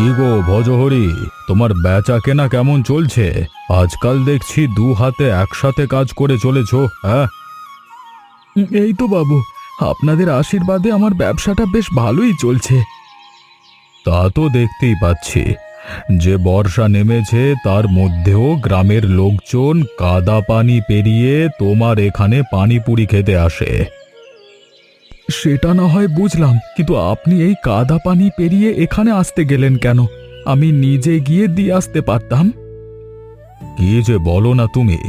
কি গো ভজহরি, তোমার বেচা কেনা কেমন চলছে? আজকাল দেখছি দু হাতে একসাথে কাজ করে চলেছো, হ্যাঁ? এই তো বাবু, আপনাদের আশীর্বাদে আমার ব্যবসাটা বেশ ভালোই চলছে। তা তো দেখতেই পাচ্ছি। যে বর্ষা নেমেছে তার মধ্যেও গ্রামের লোকজন কাদা পানি পেরিয়ে তোমার এখানে পানিপুরি খেতে আসে। সেটা না হয় বুঝলাম, কিন্তু আপনি এই কাদা পানি পেরিয়ে এখানে আসতে গেলেন কেন? আমি নিজে গিয়ে দিয়ে আসতে পারতাম। কি যে বলো না তুমি!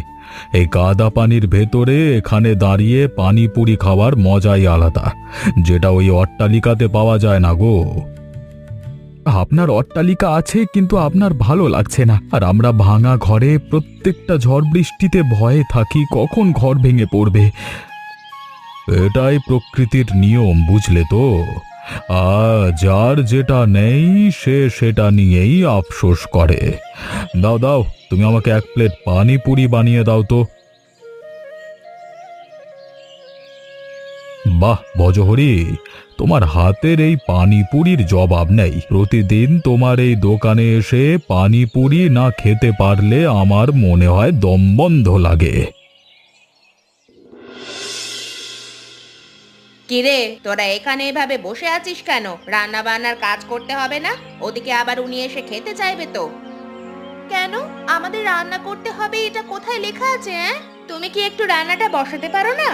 এই কাদা পানির ভেতরে এখানে দাঁড়িয়ে পানিপুরি খাওয়ার মজাই আলাদা, যেটা ওই অট্টালিকাতে পাওয়া যায় না গো। আপনার অট্টালিকা আছে, কিন্তু আপনার ভালো লাগছে না। আর আমরা ভাঙা ঘরে প্রত্যেকটা ঝড় বৃষ্টিতে ভয়ে থাকি কখন ঘর ভেঙে পড়বে। এটাই প্রকৃতির নিয়ম, বুঝলে তো? যার যেটা নেই সে সেটা নিয়েই আফসোস করে। দাও দাও, তুমি আমাকে এক প্লেট পানিপুরি বানিয়ে দাও তো। বাহ ভজহরি, তোমার হাতের এই পানিপুরির জবাব নেই। প্রতিদিন তোমার এই দোকানে এসে পানিপুরি না খেতে পারলে আমার মনে হয় দম বন্ধ লাগে। কিরে, তোরা এখানে এভাবে বসে আছিস কেন? রান্না বান্নার কাজ করতে হবে না? ওদিকে আবার উনি এসে খেতে চাইবে তো। কেন আমাদের রান্না করতে হবে, এটা কোথায় লেখা আছে? তুমি কি একটু রান্নাটা বসাতে পারো না?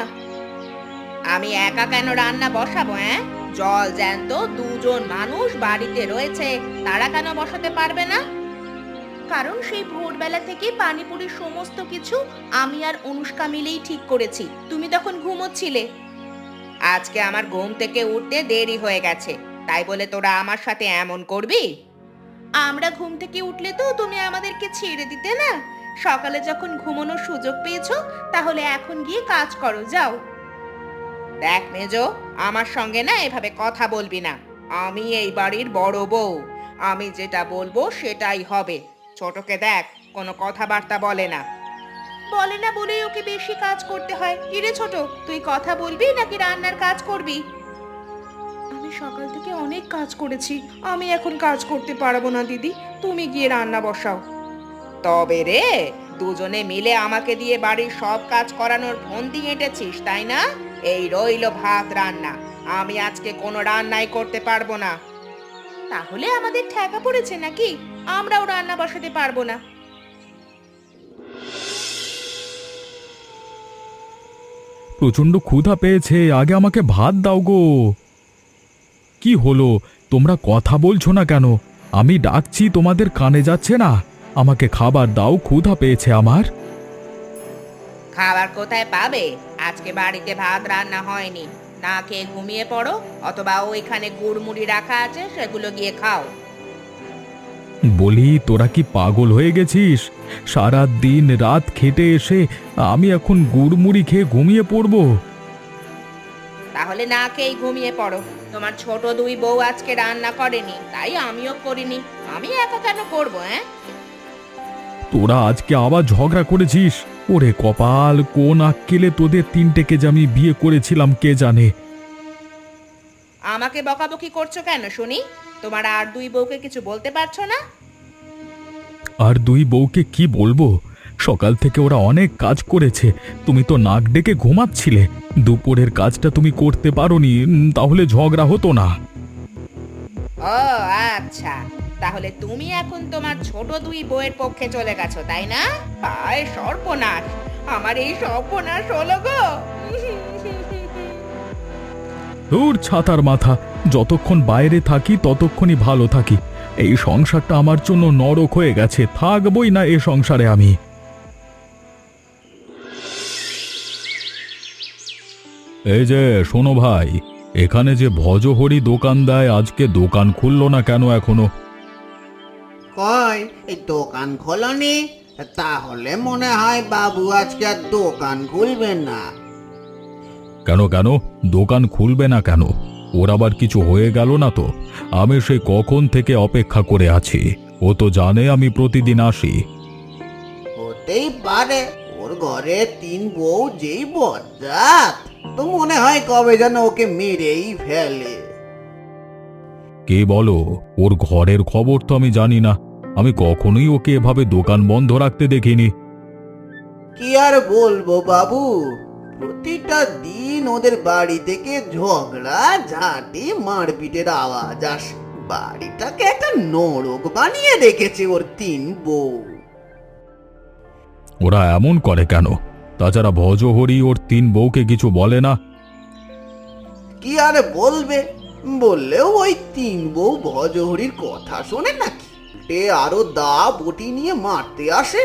আমি একা কেন রান্না বসাবো? জল জ্যান্ত দুজন মানুষ বাড়িতে রয়েছে, তারা কেন বসাতে পারবে না? কারণ সেই ভোরবেলা থেকে পানিপুরির সমস্ত কিছু আমি আর অনুষ্কা মিলেই ঠিক করেছি। তুমি তখন ঘুমোচ্ছিলে। আজকে আমার ঘুম থেকে উঠতে দেরি হয়ে গেছে, তাই বলে তোরা আমার সাথে এমন করবি? আমরা ঘুম থেকে উঠলে তো তুমি আমাদেরকে ছেড়ে দিতে না। সকালে যখন ঘুমানোর সুযোগ পেয়েছো, তাহলে এখন গিয়ে কাজ করো, যাও। দেখ মেজো, আমার সঙ্গে না এভাবে কথা বলবি না। আমি এই বাড়ির বড় বউ, আমি যেটা বলবো সেটাই হবে। ছোটকে দেখ, কোনো কথাবার্তা বলে না। বলে না বলেই ওকে বেশি কাজ করতে হয়। কিরে ছোট, তুই কথা বলবি নাকি রান্নার কাজ করবি? আমি সকাল থেকে অনেক কাজ করেছি, আমি এখন কাজ করতে পারবো না দিদি। তুমি গিয়ে রান্না বসাও। তবে রে, দুজনে মিলে আমাকে দিয়ে বাড়ির সব কাজ করানোর ফন্দি এঁটেছিস, তাই না? এই রইলো ভাত রান্না। আমি আজকে কোনো রান্নাই করতে পারবো না। তাহলে আমাদের ঠেকা পড়েছে নাকি? আমরাও রান্না বসাতে পারবো না? প্রচণ্ড ক্ষুধা পেয়েছে, আগে আমাকে ভাত দাও গো। কি হলো, তোমরা কথা বলছো না কেন? আমি ডাকছি, তোমাদের কানে যাচ্ছে না? আমাকে খাবার দাও, ক্ষুধা পেয়েছে আমার। খাবার কোথায় পাবে? আজকে বাড়িতে ভাত রান্না হয়নি। না খেয়ে ঘুমিয়ে পড়ো, অথবা ওইখানে গুড়মুড়ি রাখা আছে, সেগুলো গিয়ে খাও। বলি, তোরা কি পাগল হয়ে গেছিস? সারা দিন রাত খেটে এসে আমি এখন গুড়মুড়ি খেয়ে ঘুমিয়ে পড়বো? তাহলে না খেয়ে ঘুমিয়ে পড়ো। তোমার ছোট দুই বউ আজকে রান্না করেনি, তাই আমিও করিনি। আমি একা কেন করবো? তোরা আজকে আবার ঝগড়া করেছিস? ওরে কপাল, কোন আক্কেলে তোদের তিনটেকে যে আমি বিয়ে করেছিলাম কে জানে। আমাকে বকাবকি করছো কেন শুনি? তোমার আর দুই বউকে কিছু বলতে পারছো না? আর দুই বউকে কি বলবো? সকাল থেকে ওরা অনেক কাজ করেছে, তুমি তো নাক ডেকে ঘুমাচ্ছিলে। দুপুরের কাজটা তুমি করতে পারোনি, তাহলে ঝগড়া হতো না। ও আচ্ছা, তাহলে তুমি এখন তোমার ছোট দুই বউয়ের পক্ষে চলে গেছো, তাই না? আয় সর্বনাশ, আমার এই সর্বনাশ হলো গো। ধুর ছাতার মাথা, যতক্ষণ বাইরে থাকি ততক্ষণই ভালো থাকি। এই সংসারটা আমার জন্য নরক হয়ে গেছে, থাকবই না এ সংসারে আমি। এই যে শোনো ভাই, এখানে যে ভজহরি দোকান দেয়, আজকে দোকান খুললো না কেন এখনো? কই এই দোকান খোলনি? তাহলে মনে হয় বাবু আজকে আর দোকান খুলবেন না। কেন কেন, দোকান খুলবে না কেন? ওর আবার কিছু হয়ে গেল না তো? আমি সেই কখন থেকে অপেক্ষা করে আছি। ও তো জানে আমি প্রতিদিন আসি। হতেই পারে, ওর ঘরে তিন বউ যেই বজ্জাত, তো মনে হয় কবে যেন ওকে মেরেই ফেলে। কে বলো? ওর ঘরের খবর তো আমি জানি না। আমি কখনোই ওকে এভাবে দোকান বন্ধ রাখতে দেখিনি। কি আর বলবো বাবু, প্রতিটা দিন ওদের বাড়ি থেকে ঝগড়া ঝাঁটি মারপিটের আওয়াজ আসে। বাড়িটাকে একটা নরক বানিয়ে রেখেছে ওর তিন বউ। ওরা এমন করে কেন? তাছাড়া ভজহরি ওর তিন বউকে কিছু বলে না? কি আর বলবে, বললেও ওই তিন বউ ভজহরির কথা শোনে নাকি? আরো দা বটি নিয়ে মারতে আসে।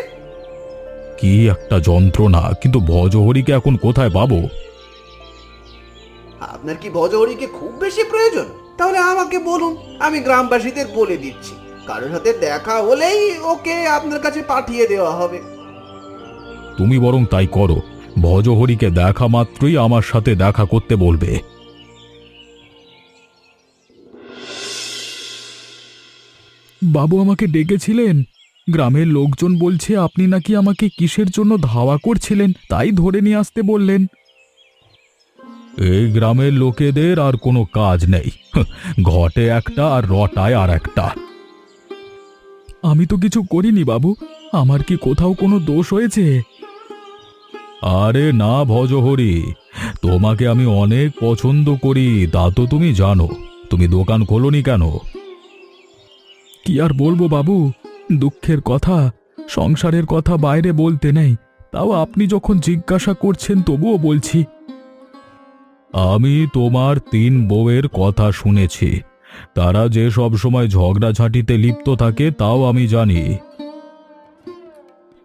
কি একটা যন্ত্রণা! কিন্তু ভজহরিকে এখন কোথায় পাবো? আপনার কি ভজহরিকে খুব বেশি প্রয়োজন? তাহলে আমাকে বলুন, আমি গ্রামবাসীদের বলে দিচ্ছি। কারোর সাথে দেখা হলেই ওকে আপনার কাছে পাঠিয়ে দেওয়া হবে। তুমি বরং তাই করো। ভজহরিকে দেখা মাত্রই আমার সাথে দেখা করতে বলবে। বাবু আমাকে ডেকেছিলেন? গ্রামের লোকজন বলছে আপনি নাকি আমাকে কিসের জন্য ধাওয়া করছিলেন, তাই ধরে নিয়ে আসতে বললেন। এই গ্রামের লোকেদের আর কোনো কাজ নেই। ঘটে একটা আর রটায় আর একটা। আমি তো কিছু করিনি বাবু, আমার কি কোথাও কোনো দোষ হয়েছে? আরে না ভজহরি, তোমাকে আমি অনেক পছন্দ করি, তা তো তুমি জানো। তুমি দোকান খোলোনি কেন? কি আর বলবো বাবু, দুঃখের কথা, সংসারের কথা বাইরে বলতে নেই। তাও আপনি যখন জিজ্ঞাসা করছেন তবুও বলছি। আমি তোমার তিন বউয়ের কথা শুনেছি। তারা যে সব সময় ঝগড়াঝাঁটিতে লিপ্ত থাকে তাও আমি জানি।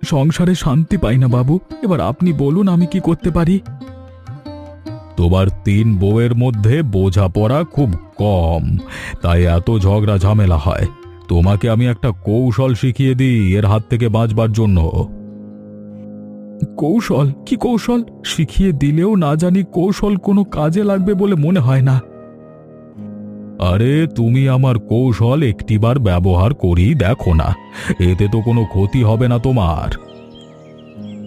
সংসারে শান্তি পাই না বাবু, এবার আপনি বলুন আমি কি করতে পারি? তোমার তিন বউয়ের মধ্যে বোঝাপড়া খুব কম, তাই এত ঝগড়া ঝামেলা হয়। তোমাকে আমি একটা কৌশল শিখিয়ে দিই এর হাত থেকে বাঁচবার জন্য। কৌশল? কি কৌশল? শিখিয়ে দিলেও না জানি কৌশল কোনো কাজে লাগবে বলে মনে হয় না। আরে তুমি আমার কৌশল একটিবার ব্যবহার করি দেখো না, এতে তো কোনো ক্ষতি হবে না তোমার।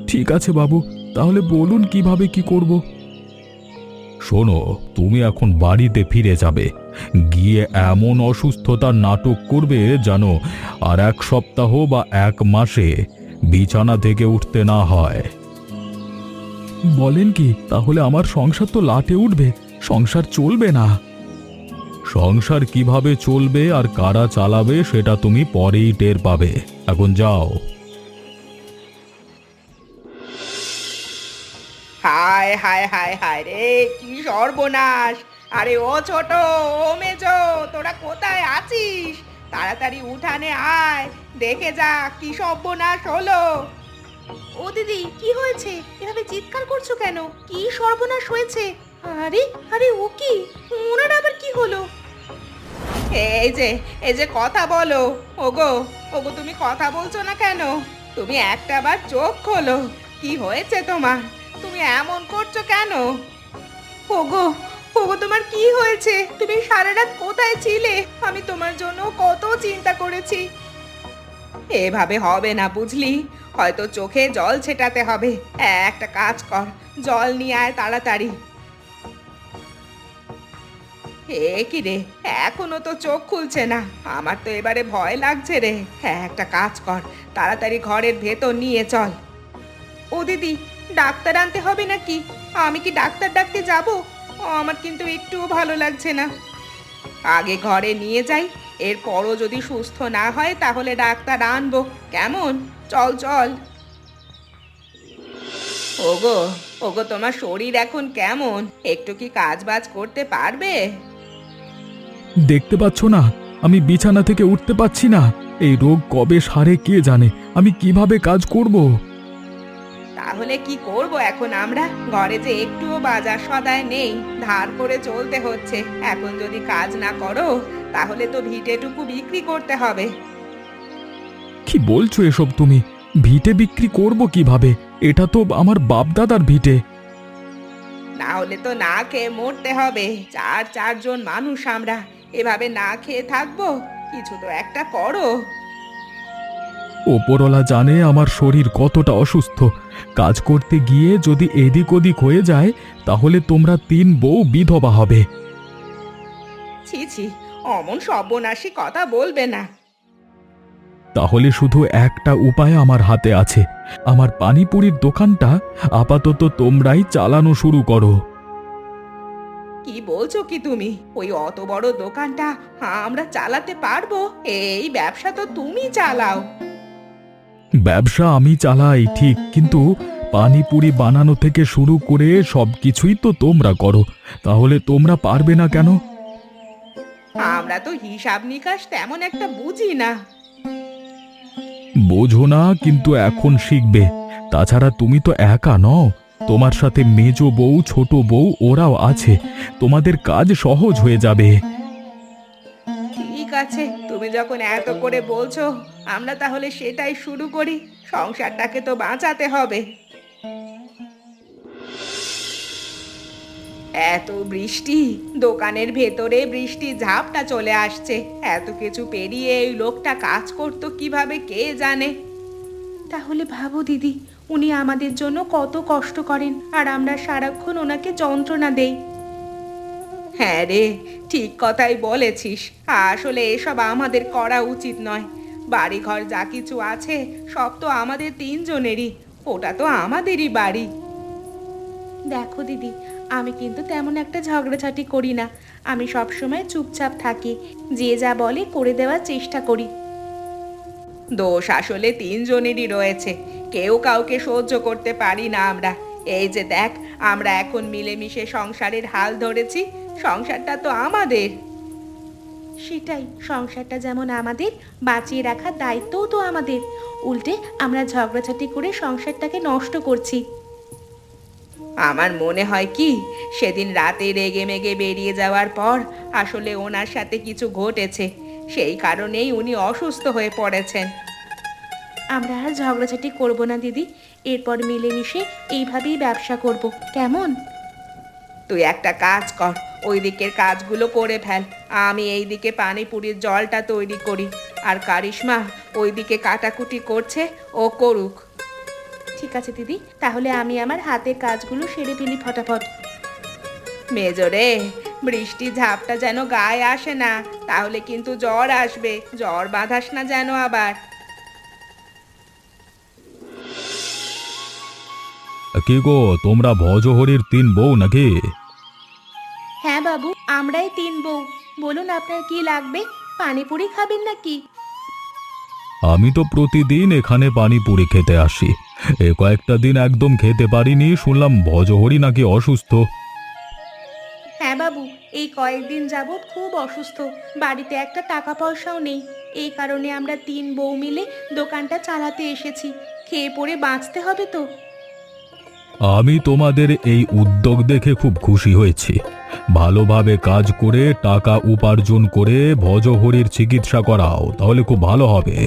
ঠিক আছে বাবু, তাহলে বলুন কিভাবে কি করব। শোনো, তুমি এখন বাড়িতে ফিরে যাবে, গিয়ে এমন অসুস্থতার নাটক করবে যেন আর এক সপ্তাহ বা এক মাসে বিছানা থেকে উঠতে না হয়। বলেন কি? তাহলে আমার সংসার তো লাটে উঠবে, সংসার চলবে না। সংসার কিভাবে চলবে আর কারা চালাবে সেটা তুমি পরেই টের পাবে। এখন যাও। হায় হায় হায় হায় রে, কি সর্বনাশ! আরে ও ছোট, ও মেজো, তোরা কোথায় আছিস? তাড়াতাড়ি উঠানে আয়, দেখে যা কি সর্বনাশ হলো। ও দিদি, কি হয়েছে? এভাবে চিৎকার করছো কেন? কি সর্বনাশ হয়েছে? আরে আরে, ও কি? ওনার আবার কি হলো? এই যে কথা বলো। ওগো, ওগো, তুমি কথা বলছো না কেন? তুমি একটা বার চোখ খোলো। কি হয়েছে তোমার? তুমি এমন করছো কেন? ওগো, ওগো, তোমার কি হয়েছে? তুমি সারা রাত কোথায় ছিলে? আমি তোমার জন্য কত চিন্তা করেছি। এভাবে হবে না বুঝলি, হয়তো চোখে জল ছেটাতে হবে। একটা কাজ কর, জল নিয়ে আয় তাড়াতাড়ি। কি রে, এখনো তো চোখ খুলছে না। আমার তো এবারে ভয় লাগছে রে। একটা কাজ কর, তাড়াতাড়ি ঘরের ভেতর নিয়ে চল। ও দিদি, ডাক্তার আনতে হবে নাকি? আমি কি ডাক্তার ডাকতে যাব? আমার কিন্তু একটুও ভালো লাগছে না। আগে ঘরে নিয়ে যাই, এরপরও যদি সুস্থ না হয় তাহলে ডাক্তার আনবো, কেমন? চল চল। ওগো, ওগো, তোমার শরীর এখন কেমন? একটু কি কাজ বাজ করতে পারবে? দেখতে পাচ্ছ না, আমি বিছানা থেকে উঠতে পারছি না। এই রোগ কবে সারে কে জানে। আমি কিভাবে কাজ করব? তাহলে কি করব এখন আমরা? ঘরে যে একটুও বাজার সদায় নেই, ধার করে চলতে হচ্ছে। এখন যদি কাজ না করো তাহলে তো ভিটেটুকু বিক্রি করতে হবে। কি বলছো এসব তুমি? ভিটে বিক্রি করব কিভাবে? এটা তো আমার বাপদাদার ভিটে। না হলে তো না খেয়ে মরতে হবে। চারজন মানুষ আমরা, এভাবে না খেয়ে থাকবো? কিছু তো একটা করো। ওপরওয়ালা জানে আমার শরীর কতটা অসুস্থ। কাজ করতে গিয়ে যদি এদিক ওদিক হয়ে যায় তাহলে তোমরা তিন বউ বিধবা হবে। ছি ছি, অমন সর্বনাশী কথা বলবে না। তাহলে শুধু একটা উপায় আমার হাতে আছে, আমার পানিপুরির দোকানটা আপাতত তোমরাই চালানো শুরু করো। কি বলছো কি তুমি? ওই অত বড় দোকানটা আমরা চালাতে পারবো? এই ব্যবসা তো তুমি চালাও। ব্যবসা আমি চালাই ঠিক, কিন্তু পানিপুরি বানানো থেকে শুরু করে সবকিছুই তো তোমরা করো, তাহলে তোমরা পারবে না কেন? আমরা তো হিসাব নিকাশ তেমন একটা বুঝি না। বোঝো না, কিন্তু এখন শিখবে। তাছাড়া তুমি তো একা নও, তোমার সাথে মেজো বউ, ছোট বউ ওরাও আছে, তোমাদের কাজ সহজ হয়ে যাবে। ঠিক আছে, তুমি যখন এত করে বলছো, আমরা তাহলে সেটাই শুরু করি। সংসারটাকে তো বাঁচাতে হবে। এত বৃষ্টি, দোকানের ভেতরে বৃষ্টি ঝাপটা চলে আসছে। এত কিছু পেরিয়ে এই লোকটা কাজ করতো কিভাবে কে জানে। তাহলে ভাবো দিদি, উনি আমাদের জন্য কত কষ্ট করেন, আর আমরা সারাক্ষণ ওনাকে যন্ত্রণা দেই। হ্যাঁ রে, ঠিক কথাই বলেছিস। আসলে এসব আমাদের করা উচিত নয়। বাড়িঘর যা কিছু আছে সব তো আমাদের তিনজনেরই। ওটা তো আমাদেরই বাড়ি। দেখো দিদি, আমি কিন্তু তেমন একটা ঝগড়াঝাটি করি না। আমি সবসময় চুপচাপ থাকি, যে যা বলে করে দেওয়ার চেষ্টা করি। দোষ আসলে তিনজনেরই রয়েছে, কেউ কাউকে সহ্য করতে পারি না আমরা। এই যে দেখ, আমরা এখন মিলেমিশে সংসারের হাল ধরেছি। সংসারটা তো আমাদের। সেটাই, সংসারটা যেমন আমাদের, বাঁচিয়ে রাখার দায়িত্বও তো আমাদের। উল্টে আমরা ঝগড়াঝাটি করে সংসারটাকে নষ্ট করছি। আমার মনে হয় কি, সেদিন রাতে রেগে মেগে বেরিয়ে যাওয়ার পর আসলে ওনার সাথে কিছু ঘটেছে, সেই কারণেই উনি অসুস্থ হয়ে পড়েছেন। আমরা আর ঝগড়াঝাটি করব না দিদি, এরপর মিলেমিশে এইভাবেই ব্যবসা করব, কেমন? তুই একটা কাজ কর, ওই দিকের কাজগুলো করে ফেল, আমি এই দিকে পানিপুরির জলটা তৈরি করি। আর কারিশমা ওই দিকে কাটাকুটি করছে, ও করুক। ঠিক আছে দিদি, তাহলে আমি আমার হাতের কাজগুলো সেরে ফেলি ফটাফট। মেজরে, বৃষ্টি ঝাপটা যেন গায়ে আসে না, তাহলে কিন্তু জ্বর আসবে। জ্বর বাঁধাস না যেন আবার। কি গো, তোমরা ভজহরির তিন বউ নাকি? হ্যাঁ বাবু, আমরাই তিন বউ। বলুন আপনার কি লাগবে? পানিপুরি খাবেন নাকি? আমি তো প্রতিদিন এখানে পানিপুরি খেতে আসি, এ কয়েকটা দিন একদম খেতে পারিনি, শুনলাম ভজহরি নাকি অসুস্থ। হ্যাঁ বাবু, এই কয়েকদিন যাবৎ খুব অসুস্থ। বাড়িতে একটা টাকা পয়সাও নেই। এই কারণে আমরা তিন বউ মিলে দোকানটা চালাতে এসেছি। খেয়ে পড়ে বাঁচতে হবে তো। আমি তোমাদের এই উদ্যোগ দেখে খুব খুশি হয়েছি। ভালোভাবে কাজ করে টাকা উপার্জন করে ভজহরির চিকিৎসা করাও, তাহলে খুব ভালো হবে।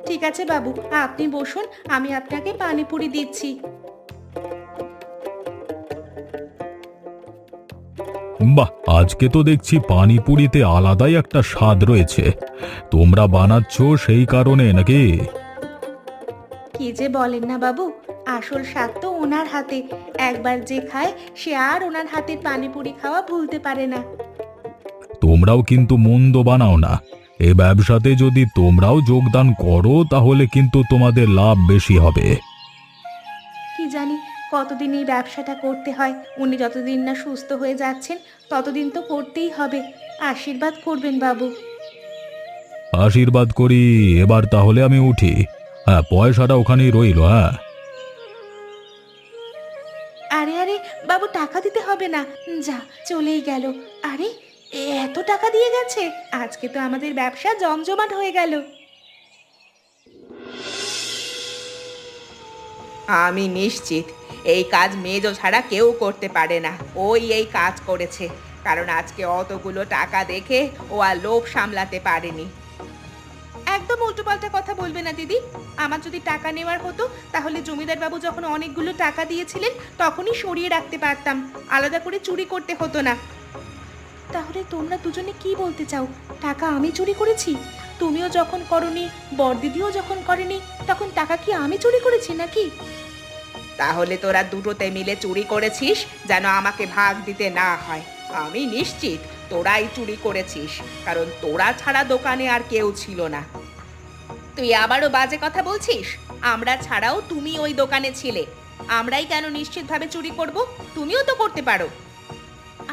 ঠিক আছে বাবু, আপনি বসুন, আমি আপনাকে পানিপুরি দিচ্ছি। বাহ, আজকে তো দেখছি পানিপুরিতে আলাদাই একটা স্বাদ রয়েছে। তোমরা বানাচ্ছ সেই কারণে নাকি? কি যে বলেন না বাবু, আসল স্বাদ তো ওনার হাতে। একবার যে খায় সে আর ওনার হাতের পানিপুরি খাওয়া ভুলতে পারে না। তোমরাও কিন্তু মন্দ বানাও না। এ ব্যবসাতে যদি তোমরাও যোগদান করো তাহলে কিন্তু তোমাদের লাভ বেশি হবে। কি জানি কতদিন এই ব্যবসাটা করতে হয়। উনি যতদিন না সুস্থ হয়ে যাচ্ছেন ততদিন তো করতেই হবে। আশীর্বাদ করবেন বাবু। আশীর্বাদ করি। এবার তাহলে আমি উঠি। হ্যাঁ, পয়সাটা ওখানেই রইল। হ্যাঁ, আরে আরে বাবু, টাকা দিতে হবে না, যা চলেই গেল। আরে, এত টাকা দিয়ে গেছে, আজকে তো আমাদের ব্যবসা জমজমাট হয়ে গেল। আমি নিশ্চিত এই কাজ মেজো ছাড়া কেউ করতে পারে না। ওই এই কাজ করেছে, কারণ আজকে অতগুলো টাকা দেখে ও আর লোভ সামলাতে পারেনি। একদম উল্টোপাল্টা কথা বলবে না দিদি। আমার যদি টাকা নেওয়ার হতো তাহলে জমিদার বাবু যখন অনেকগুলো টাকা দিয়েছিলেন তখনই সরিয়ে রাখতে পারতাম, আলাদা করে চুরি করতে হতো না। তাহলে তোমরা দুজনে কি বলতে চাও? টাকা আমি চুরি করেছি? তুমিও যখন করনি, বড়দিদিও যখন করেনি, তখন টাকা কি আমি চুরি করেছি নাকি? তাহলে তোরা দুটোতে মিলে চুরি করেছিস যেন আমাকে ভাগ দিতে না হয়। আমি নিশ্চিত তোরাই চুরি করেছিস, কারণ তোরা ছাড়া দোকানে আর কেউ ছিল না। তুই আবারও বাজে কথা বলছিস? আমরা ছাড়াও তুমি ওই দোকানে ছিলে, আমরাই কেন নিশ্চিতভাবে চুরি করব? তুমিও তো করতে পারো।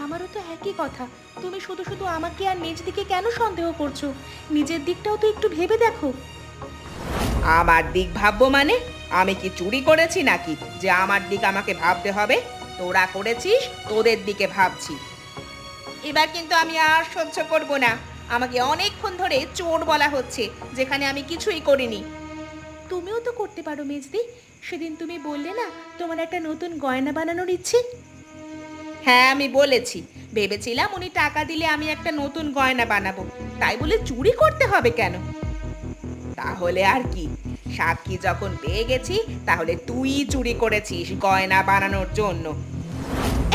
আমারও তো একই কথা, তুমি শুধু শুধু আমাকে আর নিজ দিকে কেন সন্দেহ করছো? নিজের দিকটাও তো একটু ভেবে দেখো। আমার দিক ভাববো মানে? আমি কি চুরি করেছি নাকি যে আমার দিক আমাকে ভাবতে হবে? তোরা করেছিস, তোদের দিকে ভাবছি। এবার কিন্তু আমি আর সহ্য করব না। আমাকে অনেকক্ষণ ধরে চোর বলা হচ্ছে, যেখানে আমি কিছুই করিনি। তুমিও তো করতে পারো মেজদি, সেদিন তুমি বললে না তোমার একটা নতুন গয়না বানানোর ইচ্ছে। হ্যাঁ, আমি বলেছি, ভেবেছিলাম উনি টাকা দিলে আমি একটা নতুন গয়না বানাবো, তাই বলে চুরি করতে হবে কেন? তাহলে আর কি, সাক্ষী যখন পেয়ে গেছি, তাহলে তুই চুরি করেছিস গয়না বানানোর জন্য।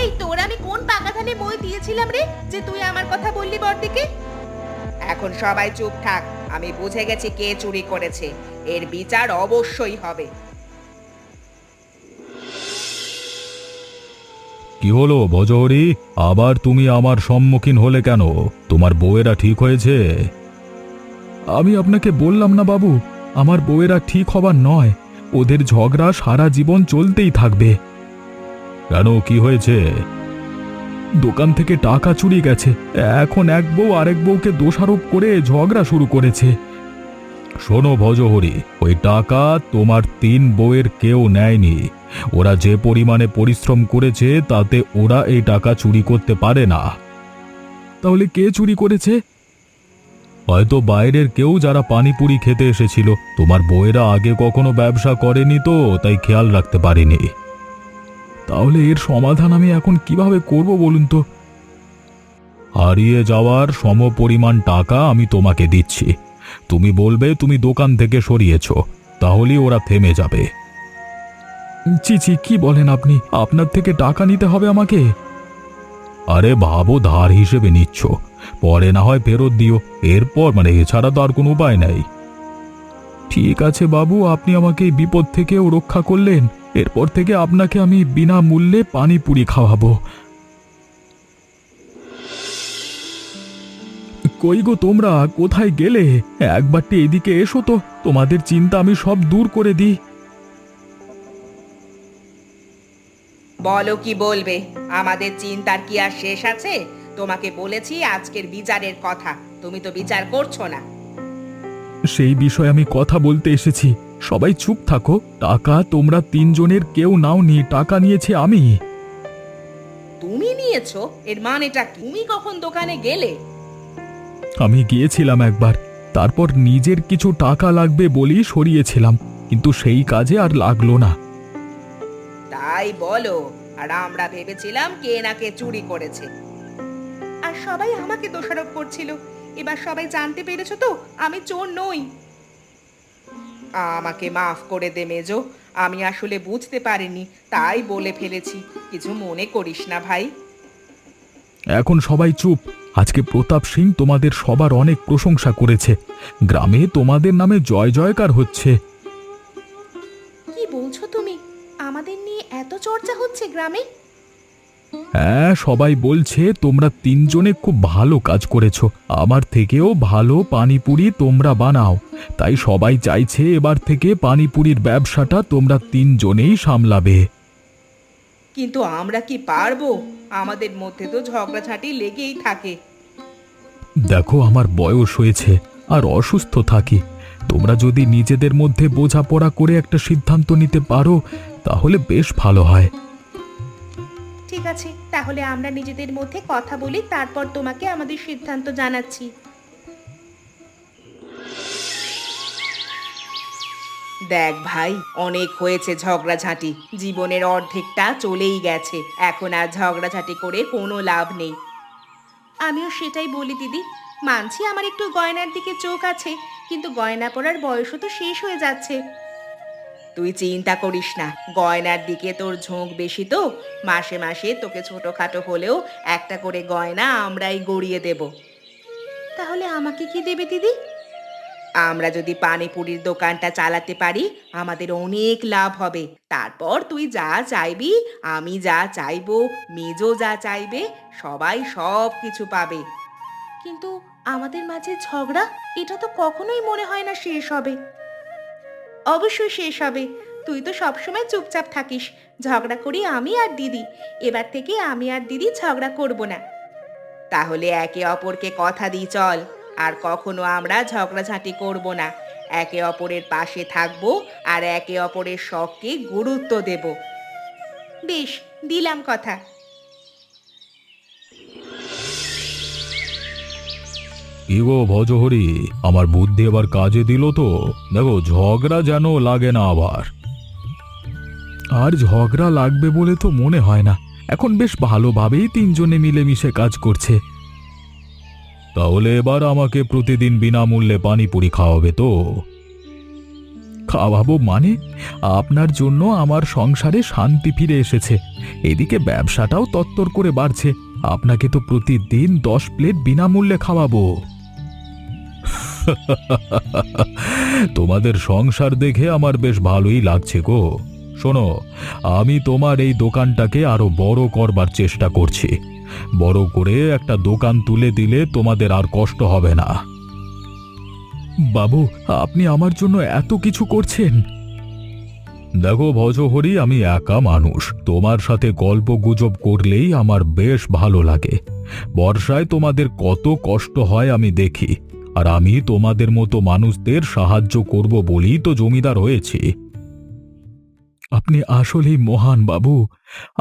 এই তোর আমি কোন পাকাধানে মই দিয়েছিলাম রে, যে তুই আমার কথা বললি বড়দিকে? এখন সবাই চুপ থাক, আমি বুঝে গেছি কে চুরি করেছে, এর বিচার অবশ্যই হবে। কি হলো ভজহরি, আবার তুমি আমার সম্মুখীন হলে কেন? তোমার বউয়েরা ঠিক হয়েছে? আমি আপনাকে বললাম না বাবু, আমার বউয়েরা ঠিক হবার নয়, ওদের ঝগড়া সারা জীবন চলতেই থাকবে। কেন, কি হয়েছে? দোকান থেকে টাকা চুরি গেছে, এখন এক বউ আরেক বউকে দোষারোপ করে ঝগড়া শুরু করেছে। শোনো ভজহরি, ওই টাকা তোমার 3 বউয়ের কেউ নেয়নি। ওরা যে পরিমাণে পরিশ্রম করেছে তাতে ওরা এই টাকা চুরি করতে পারে না। তাহলে কে চুরি করেছে? হয়তো বাইরের কেউ, যারা পানিপুরি খেতে এসেছিল। তোমার বউয়েরা আগে কখনো ব্যবসা করেনি তো, তাই খেয়াল রাখতে পারিনি। তাহলে এর সমাধান আমি এখন কিভাবে করব বলুন তো? হারিয়ে যাওয়ার সমপরিমাণ টাকা আমি তোমাকে দিচ্ছি, তুমি বলবে তুমি দোকান থেকে সরিয়েছ, তাহলেই ওরা থেমে যাবে। ছি ছি, কি বলেন আপনি? আপনার থেকে টাকা নিতে হবে আমাকে? আরে ভাবো, ধার হিসেবে নিচ্ছ, পরে না হয় ফেরত দিও, এরপর এছাড়া তো আর কোনো উপায় নাই। ঠিক আছে বাবু, আপনি আমাকে এই বিপদ থেকেও রক্ষা করলেন, এরপর থেকে আপনাকে আমি বিনামূল্যে পানিপুরি খাওয়াবো। কই গো তোমরা, কোথায় গেলে? একবারটি এদিকে এসো তো, তোমাদের চিন্তা আমি সব দূর করে দিই। বলো, কি বলবে? আমাদের চিন্তার কি আর শেষ আছে? তোমাকে বলেছি আজকের বিচারের কথা, তুমি তো বিচার করছো না। সেই বিষয়ে আমি কথা বলতে এসেছি, সবাই চুপ থাকো। টাকা তোমরা 3 জনের কেউ নাওনি, টাকা নিয়েছি আমি। তুমি নিয়েছো? এর মানেটা কি? তুমি কখন দোকানে গেলে? আমি গিয়েছিলাম একবার, তারপর নিজের কিছু টাকা লাগবে বলি সরিয়েছিলাম, কিন্তু সেই কাজে আর লাগলো না। তাই বলো? আর আমরা ভেবেছিলাম কে না কে চুরি করেছে, আর সবাই আমাকে দোষারোপ করছিল। এবার সবাই জানতে পেরেছো তো আমি চোর নই। আমাকে মাফ করে দে মেজো, আমি আসলে বুঝতে পারিনি, তাই বলে ফেলেছি, কিছু মনে করিস না ভাই। এখন সবাই চুপ। আজকে প্রতাপ সিং তোমাদের সবার অনেক প্রশংসা করেছে, গ্রামে তোমাদের নামে জয় জয়কার হচ্ছে। কি বলছো তুমি? আমাদের নিয়ে এত চর্চা হচ্ছে গ্রামে? হ্যাঁ, সবাই বলছে তোমরা 3 জনে খুব ভালো কাজ করেছো, আমার থেকেও ভালো পানিপুরি তোমরা বানাও, তাই সবাই চাইছে এবার থেকে পানিপুরির ব্যবসাটা তোমরা 3 জনেই সামলাবে। কিন্তু আমরা কি পারবো? আমাদের মধ্যে তো ঝগড়াঝাটি লেগেই থাকে। দেখো, আমার বয়স হয়েছে আর অসুস্থ থাকি, তোমরা যদি নিজেদের মধ্যে বোঝাপড়া করে একটা সিদ্ধান্ত নিতে পারো তাহলে বেশ ভালো হয়। ঠিক আছে, তাহলে আমরা নিজেদের মধ্যে কথা বলি, তারপর তোমাকে আমাদের সিদ্ধান্ত জানাচ্ছি। দেখ ভাই, অনেক হয়েছে ঝগড়াঝাঁটি, জীবনের অর্ধেকটা চলেই গেছে, এখন আর ঝগড়াঝাঁটি করে কোনো লাভ নেই। আমিও সেটাই বলি দিদি, মানছি আমার একটু গয়নার দিকে চোখ আছে, কিন্তু গয়না পরার বয়সও তো শেষ হয়ে যাচ্ছে। তুই চিন্তা করিস না, গয়নার দিকে তোর ঝোঁক বেশি তো, মাসে মাসে তোকে ছোটখাটো হলেও একটা করে গয়না আমরাই গড়িয়ে দেব। তাহলে আমাকে কি দেবে দিদি? আমরা যদি পানিপুরির দোকানটা চালাতে পারি আমাদের অনেক লাভ হবে। তারপর তুই যা চাইবি, আমি যা চাইবো, মেজো যা চাইবে, সবাই সব কিছু পাবে। কিন্তু আমাদের মাঝে ঝগড়া, এটা তো কখনোই মনে হয় না শেষ হবে। অবশ্যই শেষ হবে। তুই তো সবসময় চুপচাপ থাকিস। ঝগড়া করি আমি আর দিদি। এবার থেকে আমি আর দিদি ঝগড়া করব না। তাহলে একে অপরকে কথা দিই চল, আর কখনো আমরা ঝগড়াঝাঁটি করব না। একে অপরের পাশে থাকব আর একে অপরের শখকে গুরুত্ব দেব। বেশ, দিলাম কথা। কি গো ভজহরি, আমার বুদ্ধি এবার কাজে দিল তো? দেখো, ঝগড়া যেন লাগে না আবার। আর ঝগড়া লাগবে বলে তো মনে হয় না। এখন বেশ ভালোভাবেই তিনজনে মিলেমিশে কাজ করছে। তাহলে এবার আমাকে প্রতিদিন বিনামূল্যে পানিপুরি খাওয়াবে তো? খাওয়াবো মানে? আপনার জন্য আমার সংসারে শান্তি ফিরে এসেছে, এদিকে ব্যবসাটাও তত্তর করে বাড়ছে। আপনাকে তো প্রতিদিন 10 প্লেট বিনামূল্যে খাওয়াবো। তোমাদের সংসার দেখে আমার বেশ ভালোই লাগছে গো। শোনো, আমি তোমার এই দোকানটাকে আরো বড় করবার চেষ্টা করছি। বড় করে একটা দোকান তুলে দিলে তোমাদের আর কষ্ট হবে না। বাবু, আপনি আমার জন্য এত কিছু করছেন। দেখো ভজহরি, আমি একা মানুষ, তোমার সাথে গল্প গুজব করলেই আমার বেশ ভালো লাগে। বর্ষায় তোমাদের কত কষ্ট হয় আমি দেখি, আর আমি তোমাদের মতো মানুষদের সাহায্য করব বলেই তো জমিদার হয়েছি। আপনি আসলেই মহান বাবু,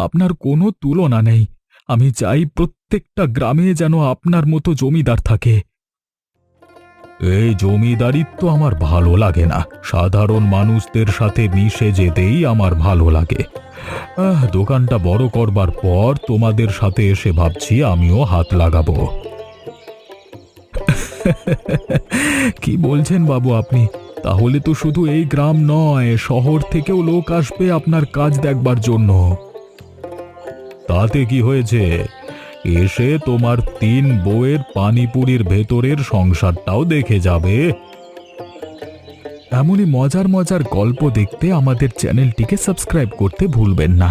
আপনার কোনো তুলনা নেই। আমি চাই প্রত্যেকটা গ্রামে যেন আপনার মতো জমিদার থাকে। এই জমিদারিত্ব আমার ভালো লাগে না, সাধারণ মানুষদের সাথে মিশে যেতেই আমার ভালো লাগে। দোকানটা বড় করবার পর তোমাদের সাথে এসে ভাবছি আমিও হাত লাগাবো। কি বলছেন বাবু আপনি? তাহলে তো শুধু এই গ্রাম নয়, শহর থেকেও লোক আসবে আপনার কাজ দেখবার জন্য। তাতে কি হয়েছে? এসে তোমার 3 বউয়ের পানিপুরির ভেতরের সংসারটাও দেখে যাবে। এমনই মজার মজার গল্প দেখতে আমাদের চ্যানেলটিকে সাবস্ক্রাইব করতে ভুলবেন না।